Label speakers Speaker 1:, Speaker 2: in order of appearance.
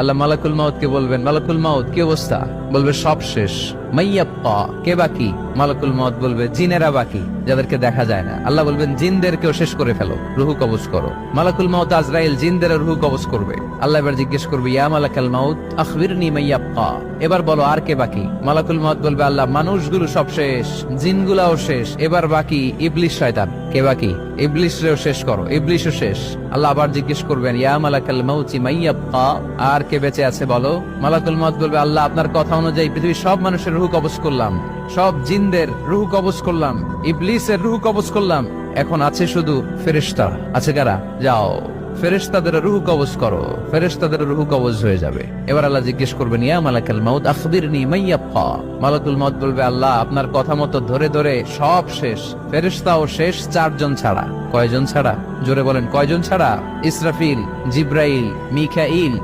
Speaker 1: আল্লাহ মালাকুল মাউত কে বলবেন, মালাকুল মাউত কি অবস্থা? বলবে সব শেষ। মাইয়াব্বা, কে বাকি? মালাকুল মাউত বলবে জিনেরা বাকি, যাদেরকে দেখা যায় না। আল্লাহ বলবেন জিনদেরকেও শেষ করে ফেলো, রুহু কবজ করো। মালাকুল মাউত আজরাইল জিনদের রুহু কবজ করবে। আল্লাহ এবার জিজ্ঞেস করবে, ইয়া মালাকাল মাউত আখবিরনি মাইয়াব্বা, এবার বলো আর কে বাকি? মালাকুল মাউত বলবে, আল্লাহ মানুষগুলো সব শেষ, জিনগুলাও শেষ, এবার বাকি ইবলিস শয়তান। কে বাকি? ইবলিসরেও শেষ করো, ইবলিসও শেষ। আল্লাহ আবার জিজ্ঞেস করবেন, ইয়া মালাকাল মাউতি মাইয়াব্বা, আর কে বেঁচে আছে বলো? মালাকুল মাউত বলবে, আল্লাহ আপনার কথা অনুযায়ী পৃথিবীর সব মানুষের রুহু কবজ করলাম, সব জিনদের রুহু কবজ করলাম, ইবলিসের রুহু কবজ করলাম, এখন আছে শুধু ফেরেশতা। আছে কারা? যাও ফেরেশতাদের রুহু কবজ করো। ফেরেশতাদের রুহু কবজ হয়ে যাবে। এবার আল্লাহ জিজ্ঞেস করবেন, ইয়া মালাকাল মাউত আখবিরনি মাইয়াব্বা। মালাকুল মাউত বলবে, আল্লাহ আপনার কথা মতো ধরে ধরে সব শেষ, ফেরেশতাও শেষ, 4 জন ছাড়া। কয়জন ছাড়া? জোরে বলেন, কয়জন ছাড়া? ইসরাফিল, জিব্রাইল, মিকাইল,